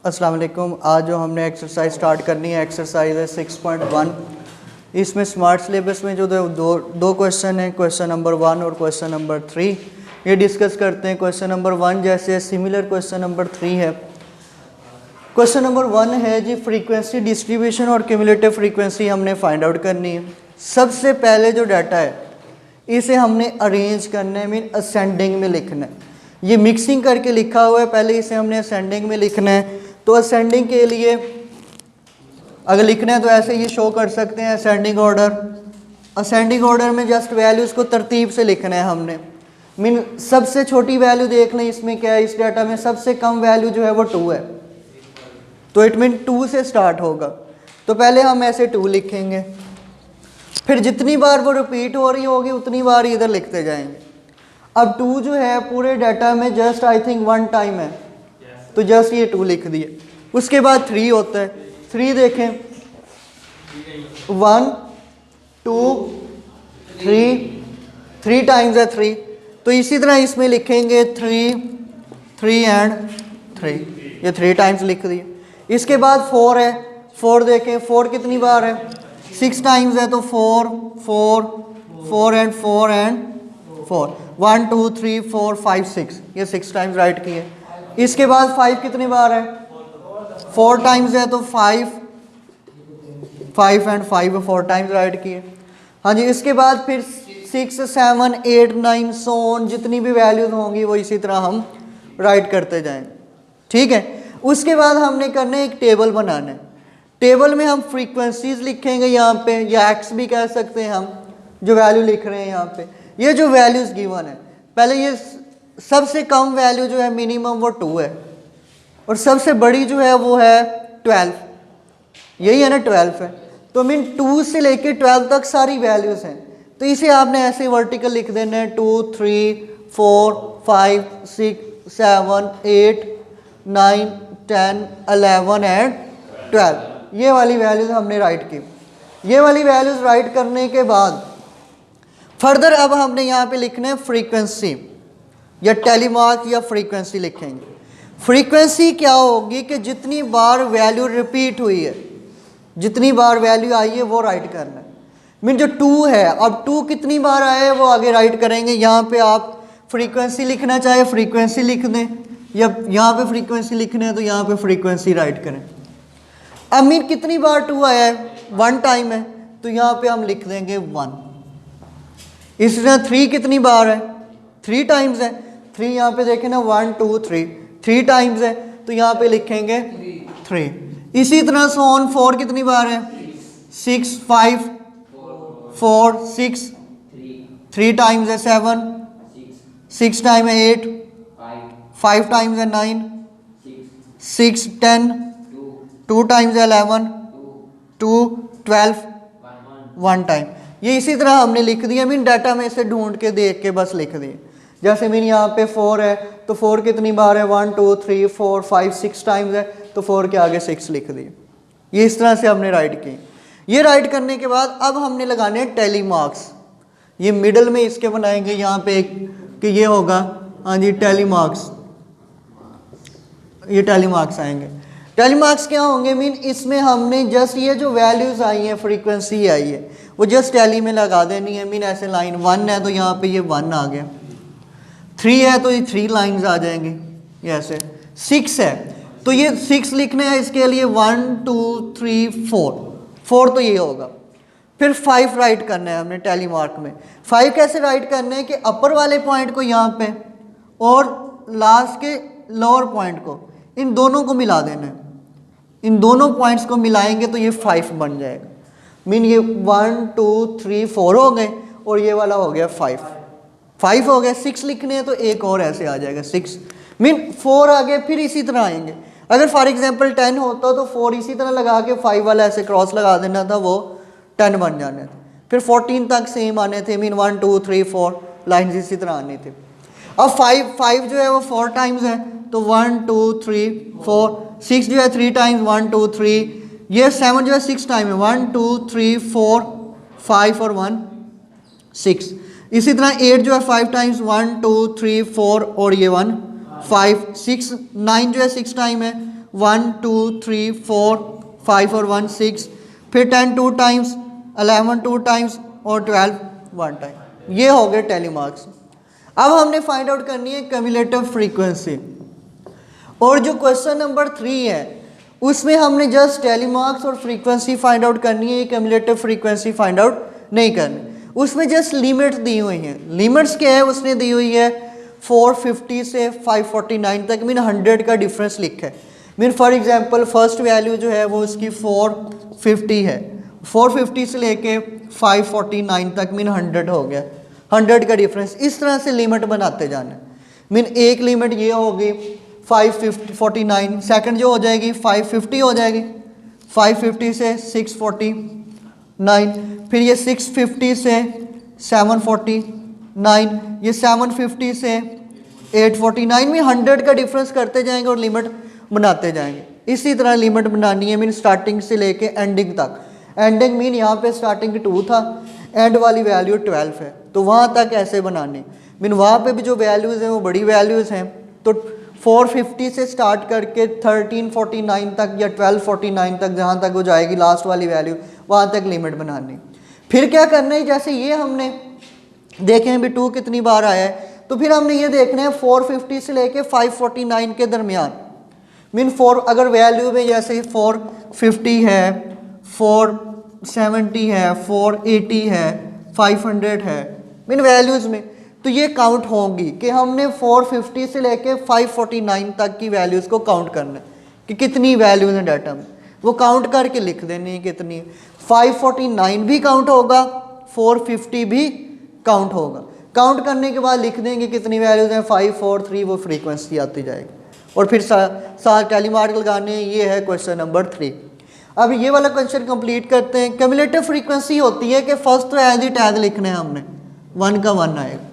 अस्सलाम वालेकुम। आज जो हमने एक्सरसाइज स्टार्ट करनी है एक्सरसाइज है 6.1। इसमें स्मार्ट सिलेबस में जो दो क्वेश्चन हैं, क्वेश्चन नंबर 1 और क्वेश्चन नंबर 3, ये डिस्कस करते हैं। क्वेश्चन नंबर 1 जैसे सिमिलर क्वेश्चन नंबर 3 है। क्वेश्चन नंबर 1 है जी, फ्रीक्वेंसी डिस्ट्रीब्यूशन और क्यूमुलेटिव फ्रीक्वेंसी हमने फाइंड आउट करनी है। सबसे पहले जो डाटा है इसे हमने अरेंज करना है, मीन असेंडिंग में लिखना है। ये मिक्सिंग करके लिखा हुआ है, पहले इसे हमने असेंडिंग में लिखना है। तो असेंडिंग के लिए अगर लिखना है तो ऐसे ये शो कर सकते हैं असेंडिंग ऑर्डर। असेंडिंग ऑर्डर में जस्ट वैल्यूज़ को तरतीब से लिखना है हमने। मीन सबसे छोटी वैल्यू देख लें, इसमें क्या है, इस डाटा में सबसे कम वैल्यू जो है वो 2 है, तो इट मीन 2 से स्टार्ट होगा। तो पहले हम ऐसे 2 लिखेंगे, फिर जितनी बार वो रिपीट हो रही होगी उतनी बार इधर लिखते जाएंगे। अब 2 जो है पूरे डाटा में जस्ट आई थिंक 1 टाइम है, तो जस्ट ये 2 लिख दिए। उसके बाद 3 होता है, 3 देखें 1 2 3 टाइम्स है 3, तो इसी तरह इसमें लिखेंगे 3 एंड 3, ये 3 टाइम्स लिख दिए। इसके बाद 4 है, 4 देखें 4 कितनी बार है, 6 टाइम्स है, तो 4 एंड 4 1 2 3 4 5 6, ये 6 टाइम्स राइट किए। इसके बाद 5 कितनी बार है, 4 टाइम्स है, तो 5 एंड 5 4 टाइम्स राइट किए। हाँ जी, इसके बाद फिर 6 7 8 9 सो ऑन, जितनी भी वैल्यूज होंगी वो इसी तरह हम राइट करते जाएंगे। ठीक है, उसके बाद हमने करना है एक टेबल बनाना है। टेबल में हम फ्रीक्वेंसीज लिखेंगे यहाँ पे, या एक्स भी कह सकते हैं हम, जो वैल्यू लिख रहे हैं यहाँ पे। ये जो वैल्यूज गिवन है, पहले ये सबसे कम वैल्यू जो है मिनिमम वो 2 है, और सबसे बड़ी जो है वो है 12, यही है ना 12 है। तो मीन 2 से लेके 12 तक सारी वैल्यूज हैं, तो इसे आपने ऐसे वर्टिकल लिख देना है 2 3 4 5 6 7 8 9 10 11 एंड 12, ये वाली वैल्यूज हमने राइट की। ये वाली वैल्यूज राइट करने के बाद फर्दर अब हमने यहाँ पे लिखना है फ्रीक्वेंसी, या टेलीमार्क या फ्रीक्वेंसी लिखेंगे। फ्रीक्वेंसी क्या होगी कि जितनी बार वैल्यू रिपीट हुई है, जितनी बार वैल्यू आई है वो राइट करना है। मीन जो 2 है, अब 2 कितनी बार आए वो आगे राइट करेंगे। यहाँ पे आप फ्रीक्वेंसी लिखना चाहे फ्रीक्वेंसी लिख दें, या यहाँ पे फ्रीक्वेंसी लिखना है तो यहाँ पे फ्रीक्वेंसी राइट करें। अब मीन कितनी बार 2 आया है, 1 टाइम है, तो यहाँ पे हम लिख देंगे 1। इस तरह 3 कितनी बार है, 3 टाइम्स है, 3 यहाँ पे देखें ना 1 2 3 टाइम्स है, तो यहाँ पे लिखेंगे 3। इसी तरह सो ऑन 4 कितनी बार है, 6 5 4 6 3 टाइम्स है 7 6 टाइम है 8 5 टाइम्स है 9 6 10 2 टाइम्स है 11 2 12 1 टाइम। ये इसी तरह हमने लिख दिया। मीन डाटा में से ढूंढ के देख के बस लिख दिए। जैसे मीन यहाँ पे 4 है, तो 4 कितनी बार है, 1 2 3 4 5 6 टाइम्स है, तो 4 के आगे 6 लिख दिए। ये इस तरह से हमने राइट की। ये राइट करने के बाद अब हमने लगाने हैं टेली मार्क्स। ये मिडल में इसके बनाएंगे यहाँ पे एक, कि ये होगा, हाँ जी टेली मार्क्स, ये टेली मार्क्स आएंगे। टेली मार्क्स क्या होंगे, मीन इसमें हमने जस्ट ये जो वैल्यूज़ आई हैं, फ्रीक्वेंसी आई है, वो जस्ट टैली में लगा देनी है। मीन ऐसे लाइन 1 है तो यहाँ पे ये 1 आ गया, 3 है तो ये 3 लाइंस आ जाएंगी, ये ऐसे। 6 है तो ये 6 लिखने हैं, इसके लिए 1 2 3 4 तो ये होगा। फिर 5 राइट करना है हमने टैली मार्क में। 5 कैसे राइट करना है कि अपर वाले पॉइंट को यहाँ पे और लास्ट के लोअर पॉइंट को, इन दोनों को मिला देना है। इन दोनों पॉइंट्स को मिलाएंगे तो ये 5 बन जाएगा। मीन ये 1 2 3 4 हो गए, और ये वाला हो गया 5 हो गया। 6 लिखने हैं तो एक और ऐसे आ जाएगा 6, मीन 4 आ गए, फिर इसी तरह आएंगे। अगर फॉर एग्जांपल 10 होता तो 4 इसी तरह लगा के 5 वाला ऐसे क्रॉस लगा देना था, वो 10 बन जाने थे। फिर 14 तक सेम आने थे, मीन 1 2 3 4 लाइन्स इसी तरह आने थे। अब 5 जो है वो 4 टाइम्स है, तो 1 2 3 4 6 जो है 3 टाइम्स 1 2 3, ये 7 जो है 6 टाइम है, 1 2 3 4 5 और 1 6। इसी तरह 8 जो है 5 टाइम्स 1 2 3 4 और ये 1 5 6 9 जो है 6 टाइम है, 1 2 3 4 5 और 1 6, फिर 10 2 टाइम्स, 11 2 टाइम्स और 12 1 टाइम। ये हो गए टेली मार्क्स। अब हमने फाइंड आउट करनी है क्यूमुलेटिव फ्रीक्वेंसी। और जो क्वेश्चन नंबर 3 है उसमें हमने जस्ट टेली मार्क्स और फ्रीक्वेंसी फाइंड आउट करनी है, क्यूमुलेटिव फ्रीक्वेंसी फाइंड आउट नहीं करनी। उसमें जस्ट लिमिट्स दी हुई हैं। लिमिट्स क्या है उसने दी हुई है 450 से 549 तक, मीन 100 का डिफरेंस लिखा है। Mean for example first value जो है वो उसकी 450 है, 450 से लेके 549 तक मीन 100 हो गया, 100 का डिफरेंस। इस तरह से लिमिट बनाते जाना है। मीन एक लिमिट ये होगी 549, सेकंड जो हो जाएगी 550 हो जाएगी, 550 से 649, फिर ये 650 से 749, ये 750 से 849 में 100 का डिफरेंस करते जाएंगे और लिमिट बनाते जाएंगे। इसी तरह लिमिट बनानी है मीन स्टार्टिंग से लेके एंडिंग तक। एंडिंग मीन यहाँ पे स्टार्टिंग 2 था, एंड वाली वैल्यू 12 है, तो वहाँ तक ऐसे बनाने। मीन वहाँ पे भी जो वैल्यूज़ हैं वो बड़ी वैल्यूज़ हैं, तो 450 से स्टार्ट करके 1349 तक या 1249 तक जहाँ तक वो जाएगी लास्ट वाली वैल्यू, वहाँ तक लिमिट बनानी। फिर क्या करना है, जैसे ये हमने देखें अभी 2 कितनी बार आया है, तो फिर हमने ये देखना है 450 से लेके 549 के दरमियान। मीन 4 अगर वैल्यू में जैसे 450 है, 470 है, 480 है, 500 है, मीन वैल्यूज़ में, तो ये काउंट होंगी कि हमने 450 से लेके 549 तक की वैल्यूज़ को काउंट करना है कि कितनी वैल्यूज़ हैं डाटा में, वो काउंट करके लिख देनी है कितनी। 549 भी काउंट होगा, 450 भी काउंट होगा। काउंट करने के बाद लिख देंगे कितनी वैल्यूज़ हैं, 5 4 3, वो फ्रीक्वेंसी आती जाएगी। और फिर साथ टेली मार्क लगाने। ये है क्वेश्चन नंबर 3। अब ये वाला क्वेश्चन कंप्लीट करते हैं। क्यूमुलेटिव फ्रीक्वेंसी होती है कि फर्स्ट तो एज इट एज लिखना है हमने, 1 का 1 आएगा,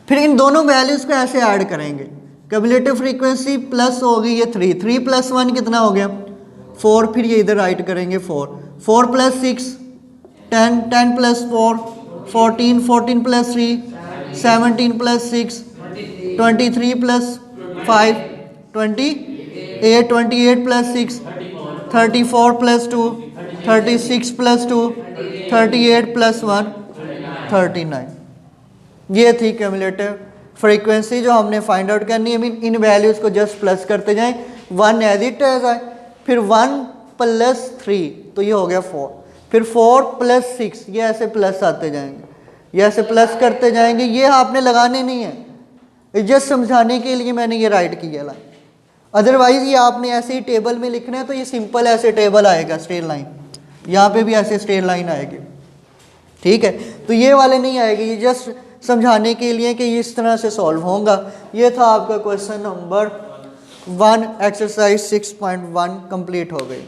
फिर इन दोनों वैल्यूज़ को ऐसे ऐड करेंगे। क्यूमुलेटिव फ्रीक्वेंसी प्लस होगी ये 3, 3 + 1 कितना हो गया 4, फिर ये इधर राइट करेंगे 4, 4 + 6 10, 10 + 4 14, 14 + 3 17 + 6 23 + 5 28, 28 + 6 34 + 2 36 + 2 38 + 1 39। ये थी क्यूमुलेटिव फ्रीक्वेंसी जो हमने फाइंड आउट करनी है। मीन इन वैल्यूज़ को जस्ट प्लस करते जाएं, 1 एज इट एज आए, फिर 1 + 3 तो ये हो गया 4, फिर 4 + 6 ये ऐसे प्लस आते जाएंगे, ये ऐसे प्लस करते जाएंगे। ये आपने लगाने नहीं है, जस्ट समझाने के लिए मैंने ये राइट किया लाइन। अदरवाइज़ ये आपने ऐसे ही टेबल में लिखना है तो ये सिंपल ऐसे टेबल आएगा, स्ट्रेट लाइन, यहाँ पे भी ऐसे स्ट्रेट लाइन आएगी, ठीक है। तो ये वाले नहीं आएगी, ये जस्ट समझाने के लिए कि इस तरह से सॉल्व होगा। ये था आपका क्वेश्चन नंबर 1, एक्सरसाइज 6.1 कंप्लीट हो गई।